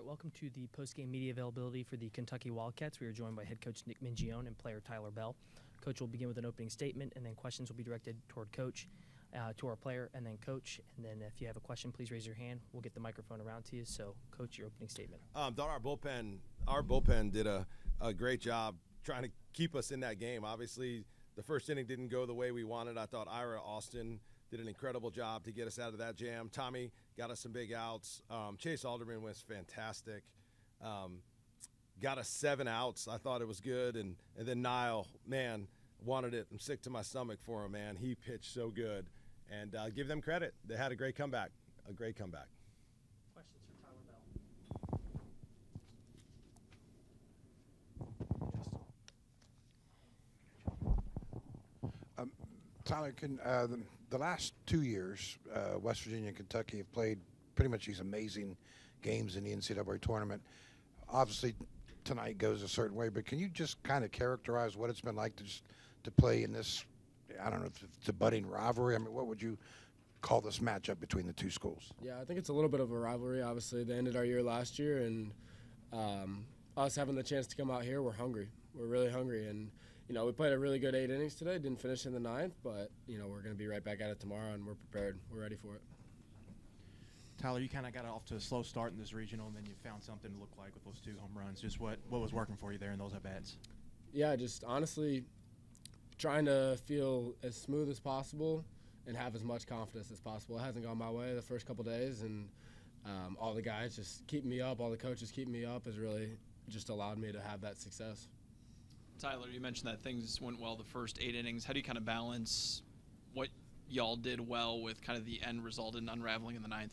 right, welcome to the post-game media availability for the Kentucky Wildcats. We are joined by head coach Nick Mingione and player Tyler Bell. Coach will begin with an opening statement, and then questions will be directed toward coach, to our player, and then coach. And then if you have a question, please raise your hand. We'll get the microphone around to you. So, coach, your opening statement. Thought our bullpen did a great job trying to keep us in that game. Obviously, the first inning didn't go the way we wanted. I thought Ira Austin did an incredible job to get us out of that jam. Tommy got us some big outs. Chase Alderman was fantastic. Got us 7 outs. I thought it was good. And then Niall, man, wanted it. I'm sick to my stomach for him, man. He pitched so good. And give them credit. They had a great comeback. Questions for Tyler Bell. Tyler, can the last 2 years, West Virginia and Kentucky have played pretty much these amazing games in the NCAA tournament. Obviously, tonight goes a certain way, but can you just kind of characterize what it's been like to play in this, I don't know if it's a budding rivalry? I mean, what would you call this matchup between the two schools? Yeah, I think it's a little bit of a rivalry. Obviously, they ended our year last year, and us having the chance to come out here, we're hungry. We're really hungry, and we played a really good 8 innings today. Didn't finish in the 9th, but we're going to be right back at it tomorrow, and we're prepared. We're ready for it. Tyler, you kind of got off to a slow start in this regional, and then you found something to look like with those 2 home runs. Just what was working for you there in those at-bats? Yeah, just honestly trying to feel as smooth as possible and have as much confidence as possible. It hasn't gone my way the first couple days, and all the guys just keeping me up, all the coaches keeping me up has really just allowed me to have that success. Tyler, you mentioned that things went well the first 8 innings. How do you kind of balance what y'all did well with kind of the end result and unraveling in the 9th?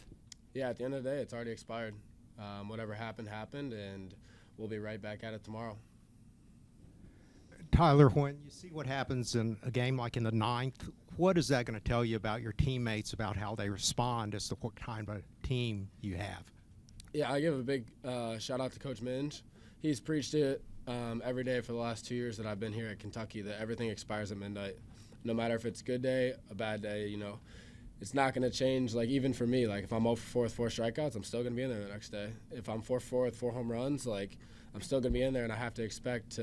Yeah, at the end of the day, it's already expired. Whatever happened, and we'll be right back at it tomorrow. Tyler, when you see what happens in a game like in the 9th, what is that going to tell you about your teammates, about how they respond as to what kind of team you have? Yeah, I give a big shout-out to Coach Minge. He's preached it every day for the last 2 years that I've been here at Kentucky, that everything expires at midnight. No matter if it's a good day, a bad day, it's not going to change. Like, even for me, like, if I'm 0 for 4 with 4 strikeouts, I'm still going to be in there the next day. If I'm 4 for 4 with 4 home runs, like, I'm still going to be in there, and I have to expect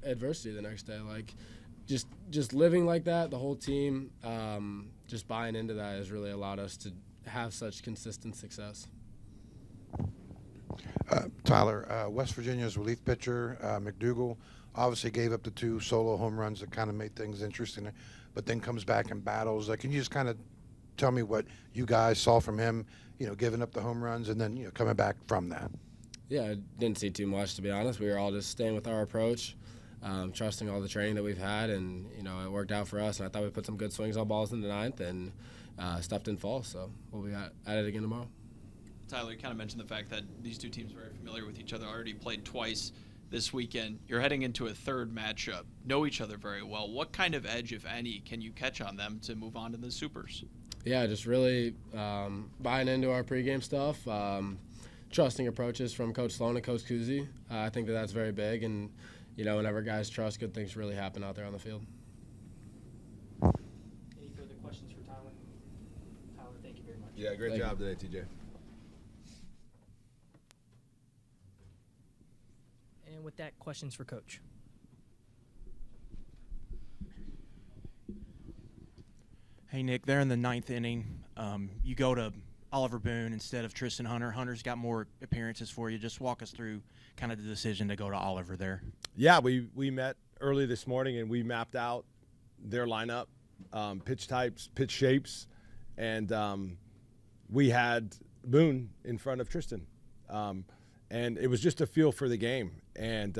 adversity the next day. Like, just living like that, the whole team, just buying into that has really allowed us to have such consistent success. Tyler, West Virginia's relief pitcher, McDougal, obviously gave up the 2 solo home runs that kind of made things interesting, but then comes back and battles. Can you just kind of tell me what you guys saw from him, giving up the home runs and then, coming back from that? Yeah, I didn't see too much, to be honest. We were all just staying with our approach, trusting all the training that we've had, and, it worked out for us. And I thought we put some good swings on balls in the 9th, and stuff didn't fall, so we'll be at it again tomorrow. Tyler, you kind of mentioned the fact that these 2 teams are very familiar with each other, already played twice this weekend. You're heading into a 3rd matchup, know each other very well. What kind of edge, if any, can you catch on them to move on to the Supers? Yeah, just really buying into our pregame stuff, trusting approaches from Coach Sloan and Coach Kuzi. I think that's very big, and, whenever guys trust, good things really happen out there on the field. Any further questions for Tyler? Tyler, thank you very much. Yeah, great job today, TJ. And with that, questions for Coach. Hey, Nick, they're in the 9th inning. You go to Oliver Boone instead of Tristan Hunter. Hunter's got more appearances for you. Just walk us through kind of the decision to go to Oliver there. Yeah, we met early this morning, and we mapped out their lineup, pitch types, pitch shapes, and we had Boone in front of Tristan. And it was just a feel for the game. And,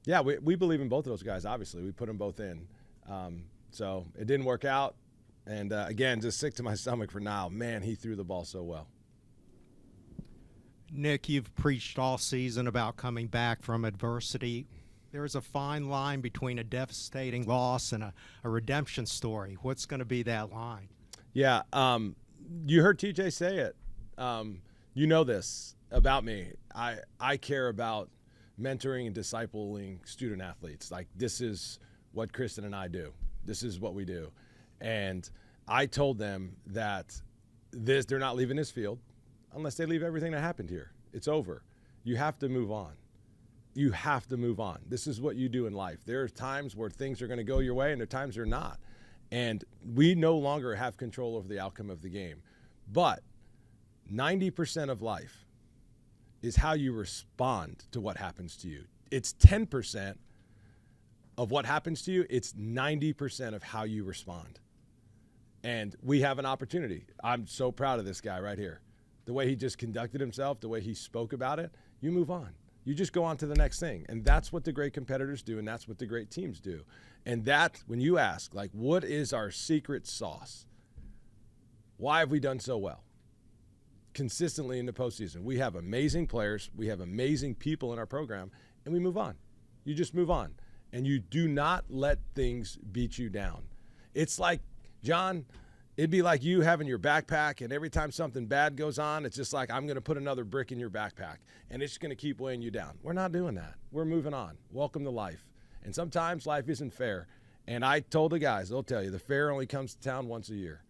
we believe in both of those guys, obviously. We put them both in. So it didn't work out. And, again, just sick to my stomach for now. Man, he threw the ball so well. Nick, you've preached all season about coming back from adversity. There's a fine line between a devastating loss and a redemption story. What's going to be that line? Yeah, you heard TJ say it. You know this about me. I care about mentoring and discipling student athletes. Like, this is what Kristen and I do. This is what we do. And I told them that they're not leaving this field. unless they leave everything that happened here. It's over. You have to move on. You have to move on. This is what you do in life. There are times where things are going to go your way and there are times they're not. And we no longer have control over the outcome of the game. But 90% of life is how you respond to what happens to you. It's 10% of what happens to you. It's 90% of how you respond. And we have an opportunity. I'm so proud of this guy right here. The way he just conducted himself, the way he spoke about it, you move on. You just go on to the next thing. And that's what the great competitors do, and that's what the great teams do. And that, when you ask, like, what is our secret sauce? Why have we done so well consistently in the postseason? We have amazing players. We have amazing people in our program, and we move on. You just move on. And you do not let things beat you down. It's like, John, it'd be like you having your backpack, and every time something bad goes on, it's just like, I'm going to put another brick in your backpack, and it's going to keep weighing you down. We're not doing that. We're moving on. Welcome to life. And sometimes life isn't fair. And I told the guys, they'll tell you, the fair only comes to town once a year.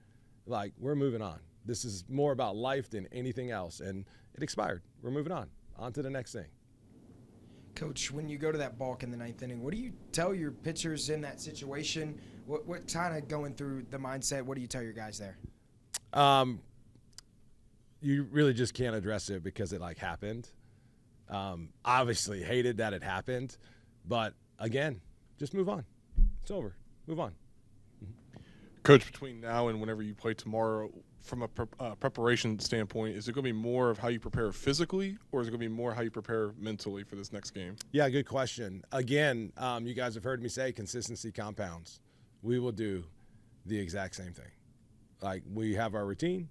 Like, we're moving on. This is more about life than anything else. And it expired. We're moving on to the next thing. Coach, when you go to that balk in the ninth inning, what do you tell your pitchers in that situation? What kind of going through the mindset? What do you tell your guys there? You really just can't address it because it happened. Obviously hated that it happened, but again, just move on. It's over. Move on. Coach, between now and whenever you play tomorrow, from a preparation standpoint, is it going to be more of how you prepare physically, or is it going to be more how you prepare mentally for this next game? Yeah, good question. Again, you guys have heard me say consistency compounds. We will do the exact same thing. Like, we have our routine.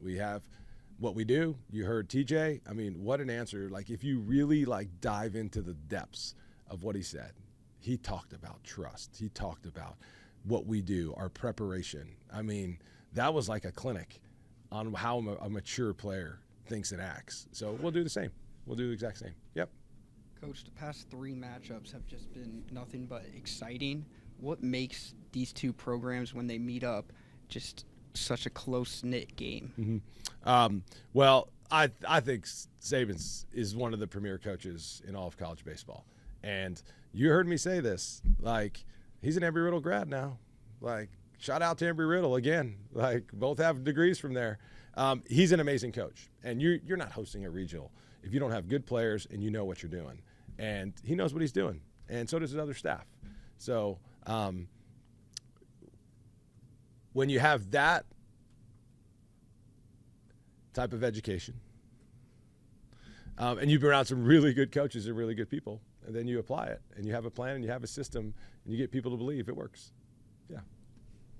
We have what we do. You heard TJ. I mean, what an answer. Like, if you really dive into the depths of what he said, he talked about trust. He talked about what we do, our preparation. I mean, that was like a clinic on how a mature player thinks and acts. So we'll do the same. We'll do the exact same. Yep. Coach, the past 3 matchups have just been nothing but exciting. What makes these two programs, when they meet up, just such a close-knit game? Mm-hmm. Well, I think Saban is one of the premier coaches in all of college baseball. And you heard me say this. He's an Embry-Riddle grad now. Shout out to Embry-Riddle again. Both have degrees from there. He's an amazing coach. And you're not hosting a regional if you don't have good players and you know what you're doing. And he knows what he's doing. And so does his other staff. So when you have that type of education, and you've been around some really good coaches and really good people, and then you apply it, and you have a plan, and you have a system, and you get people to believe it works. Yeah.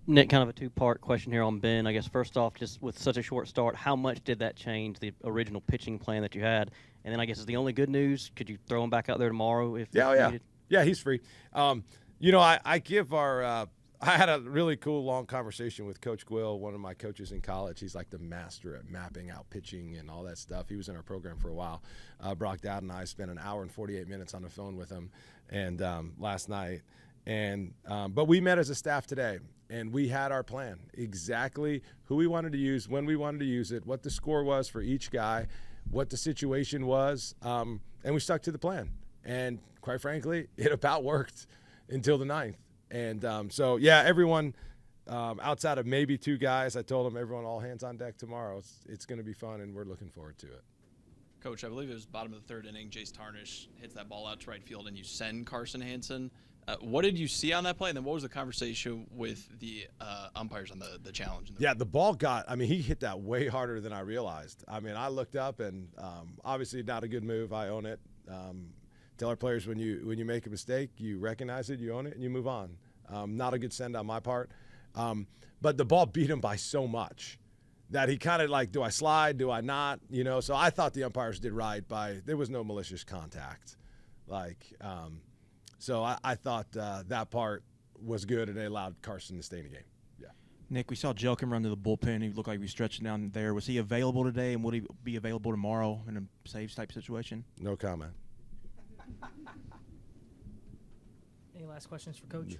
Nick, kind of a 2-part question here on Ben. I guess first off, just with such a short start, how much did that change the original pitching plan that you had? And then I guess is the only good news, could you throw him back out there tomorrow if needed? Yeah, he's free. I give our I had a really cool long conversation with Coach Quill, one of my coaches in college. He's like the master at mapping out pitching and all that stuff. He was in our program for a while. Brock Dowd and I spent an hour and 48 minutes on the phone with him and last night. But we met as a staff today, and we had our plan, exactly who we wanted to use, when we wanted to use it, what the score was for each guy, what the situation was, and we stuck to the plan. And quite frankly, it about worked until the 9th. And everyone outside of maybe 2 guys, I told them everyone all hands on deck tomorrow. It's going to be fun, and we're looking forward to it. Coach, I believe it was bottom of the 3rd inning. Jace Tarnish hits that ball out to right field, and you send Carson Hansen. What did you see on that play, and then what was the conversation with the umpires on the challenge? The ball he hit that way harder than I realized. I looked up, and obviously not a good move. I own it. Tell our players when you make a mistake, you recognize it, you own it, and you move on. Not a good send on my part. But the ball beat him by so much that he kind of do I slide, do I not? So I thought the umpires did right there was no malicious contact. So I thought that part was good, and they allowed Carson to stay in the game. Yeah. Nick, we saw Jelkin run to the bullpen. He looked like he was stretching down there. Was he available today, and would he be available tomorrow in a saves type situation? No comment. Any last questions for Coach?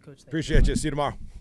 Coach, appreciate you. See you tomorrow.